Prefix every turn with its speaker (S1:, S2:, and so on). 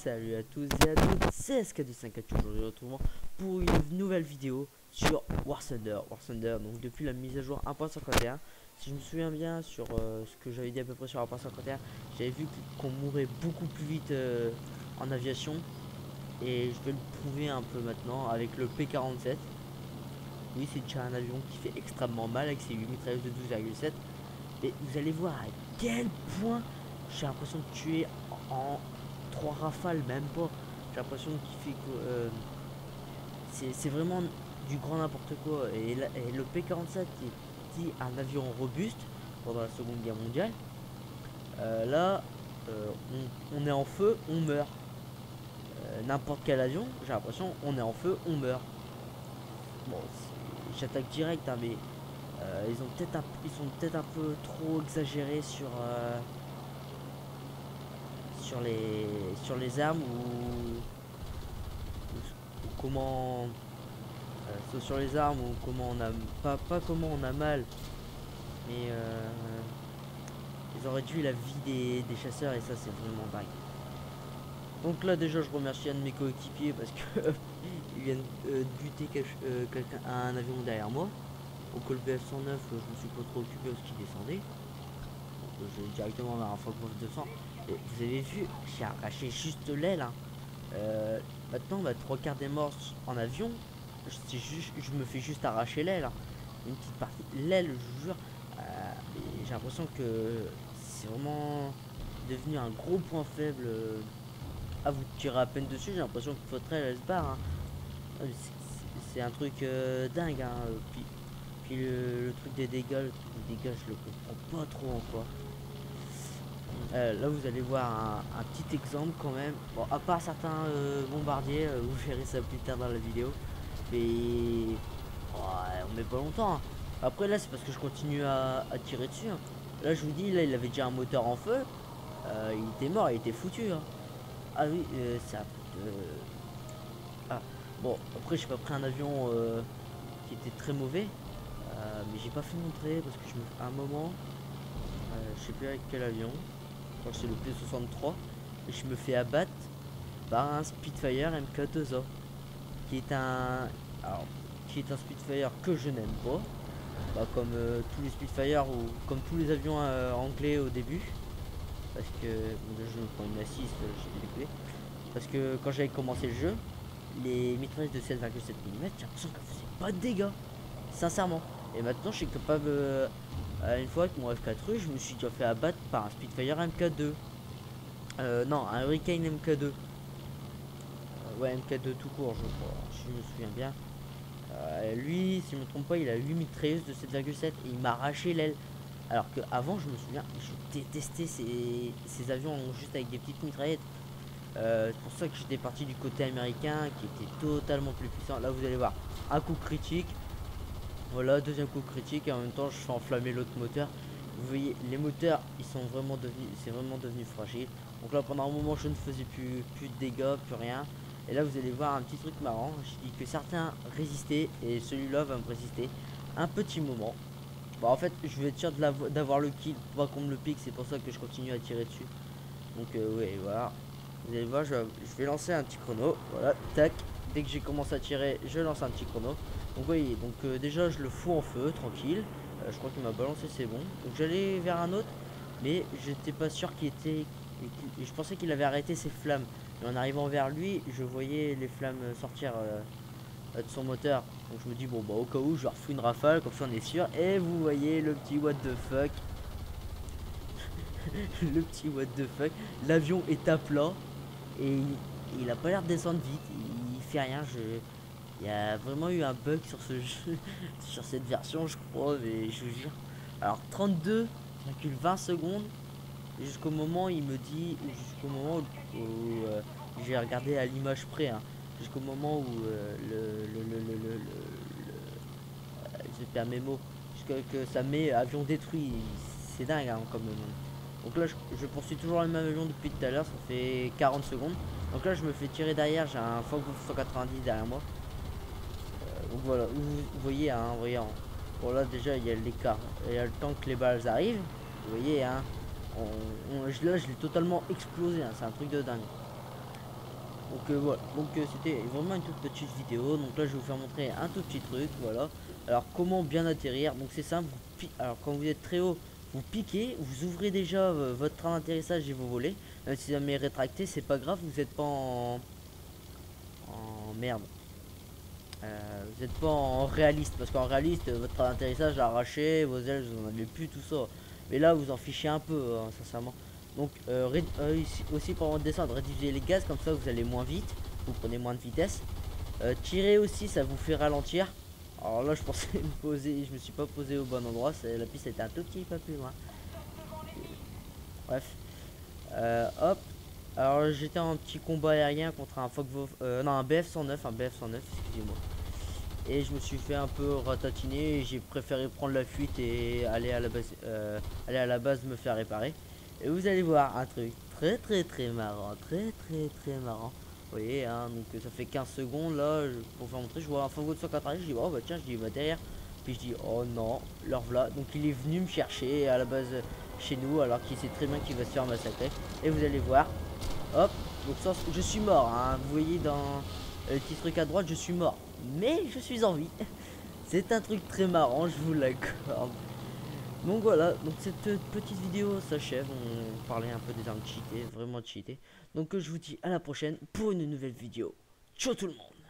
S1: Salut à tous et à toutes, c'est SK25 aujourd'hui retrouvons pour une nouvelle vidéo sur War Thunder. Donc depuis la mise à jour 1.51, si je me souviens bien sur ce que j'avais dit à peu près sur 1.51, j'avais vu qu'on mourait beaucoup plus vite en aviation. Et je vais le prouver un peu maintenant avec le P-47. Oui, c'est déjà un avion qui fait extrêmement mal avec ses 8 mitrailleuses de 12,7. Et vous allez voir à quel point j'ai l'impression de tuer en 3 rafales, même pas. J'ai l'impression qu'il fait que c'est vraiment du grand n'importe quoi. Et le P-47 qui est un avion robuste pendant la Seconde Guerre mondiale, là on est en feu, on meurt. N'importe quel avion, j'ai l'impression on est en feu, on meurt. Bon, j'attaque direct, hein, mais ils sont peut-être un peu trop exagérés sur les armes ou comment soit sur les armes ou comment on a pas comment on a mal, mais ils ont réduit la vie des chasseurs et ça c'est vraiment dingue. Donc là déjà je remercie un de mes coéquipiers parce que ils viennent buter un avion derrière moi. Au col BF109 je me suis pas trop occupé parce qu'il descendait. J'ai directement vers un Falcon 200 et vous avez vu j'ai arraché juste l'aile, hein. Maintenant 3/4 des morts en avion, je me fais juste arracher l'aile, hein. Une petite partie l'aile, je vous jure. J'ai l'impression que c'est vraiment devenu un gros point faible. Vous tirez à peine dessus, j'ai l'impression que votre aile elle se barre, hein. C'est un truc dingue, hein. Puis le truc des dégâts, je le comprends pas trop encore. Là vous allez voir un petit exemple quand même. Bon, à part certains bombardiers, vous verrez ça plus tard dans la vidéo. Mais ouais, on met pas longtemps, hein. Après là c'est parce que je continue à tirer dessus, hein. Là je vous dis, là il avait déjà un moteur en feu. Il était mort, il était foutu, hein. Ah oui, ça. Ah bon, après j'ai pas pris un avion qui était très mauvais. Mais j'ai pas fait montrer parce que à un moment, je sais plus avec quel avion. Je crois que c'est le P-63 et je me fais abattre par un Spitfire MK2A qui est un Spitfire que je n'aime pas, comme tous les Spitfire ou comme tous les avions anglais au début, parce que bon, déjà, je me prends une assist, j'ai décollé parce que quand j'avais commencé le jeu, les mitrailleuses de 7,7 mm, j'ai l'impression qu'elles faisaient pas de dégâts, sincèrement. Et maintenant je suis capable, une fois avec mon F4U, je me suis déjà fait abattre par un Spitfire MK2. Non, un Hurricane MK2. Ouais, MK2 tout court, je crois, si je me souviens bien. Lui, si je me trompe pas, il a 8 mitrailleuses de 7,7 et il m'a arraché l'aile. Alors que avant, je me souviens, je détestais ces avions juste avec des petites mitraillettes. C'est pour ça que j'étais parti du côté américain qui était totalement plus puissant. Là, vous allez voir un coup critique. Voilà, deuxième coup critique et en même temps, je fais enflammer l'autre moteur. Vous voyez, les moteurs, c'est vraiment devenu fragile. Donc là, pendant un moment, je ne faisais plus de dégâts, plus rien. Et là, vous allez voir un petit truc marrant. Je dis que certains résistaient et celui-là va me résister un petit moment. Bon, en fait, je vais être sûr d'avoir le kill, pas qu'on me le pique. C'est pour ça que je continue à tirer dessus. Donc, ouais, voilà. Vous allez voir, je vais lancer un petit chrono. Voilà, tac. Dès que j'ai commencé à tirer, je lance un petit chrono. Donc, voyez, donc déjà, je le fous en feu, tranquille. Je crois qu'il m'a balancé, c'est bon. Donc, j'allais vers un autre, mais j'étais pas sûr qu'il était. Je pensais qu'il avait arrêté ses flammes. Et en arrivant vers lui, je voyais les flammes sortir de son moteur. Donc, je me dis, bon, bah, au cas où, je leur fous une rafale, comme ça, on est sûr. Et vous voyez le petit what the fuck. Le petit what the fuck. L'avion est à plat. Et il a pas l'air de descendre vite, il fait rien. Il y a vraiment eu un bug sur ce jeu, sur cette version, je crois, mais je vous jure. Alors 32,20 secondes jusqu'au moment où il me dit, jusqu'au moment où j'ai regardé à l'image près, hein, jusqu'au moment où je perds mes mots, jusqu'à que ça met avion détruit. C'est dingue, hein, comme nom. Donc là je poursuis toujours le même avion depuis tout à l'heure, ça fait 40 secondes. Donc là je me fais tirer derrière, j'ai un Falcon 190 derrière moi. Donc voilà, vous voyez, hein, bon là déjà il y a l'écart, il y a le temps que les balles arrivent. Vous voyez, hein, là je l'ai totalement explosé, hein, c'est un truc de dingue. Donc voilà, donc c'était vraiment une toute petite vidéo. Donc là je vais vous faire montrer un tout petit truc, voilà. Alors comment bien atterrir, donc c'est simple. Alors quand vous êtes très haut, vous piquez, vous ouvrez déjà votre train d'atterrissage et vous volez. Même si jamais rétracté, c'est pas grave, vous n'êtes pas en merde. Vous n'êtes pas en réaliste, parce qu'en réaliste votre train d'atterrissage a arraché, vos ailes vous en avez plus, tout ça. Mais là vous en fichez un peu, sincèrement. Donc ici, aussi pour descendre, réduisez les gaz, comme ça vous allez moins vite, vous prenez moins de vitesse. Tirer aussi, ça vous fait ralentir. Alors là je pensais me poser, je me suis pas posé au bon endroit, la piste était un tout petit peu plus loin. Bref, hop. Alors j'étais en petit combat aérien contre un non, un BF-109, excusez-moi. Et je me suis fait un peu ratatiner et j'ai préféré prendre la fuite et aller à la base me faire réparer. Et vous allez voir un truc très marrant, très marrant. Vous voyez, hein, donc ça fait 15 secondes là, pour vous montrer, je vois un Fango de 180, je dis oh bah tiens, je dis bah derrière. Puis je dis oh non, leur voilà. Donc il est venu me chercher à la base chez nous alors qu'il sait très bien qu'il va se faire massacrer. Et vous allez voir, hop, donc ça, je suis mort, hein, vous voyez dans le petit truc à droite, je suis mort. Mais je suis en vie. C'est un truc très marrant, je vous l'accorde. Donc voilà, donc cette petite vidéo s'achève. On parlait un peu des armes cheatées, vraiment cheatées. Donc je vous dis à la prochaine pour une nouvelle vidéo. Ciao tout le monde.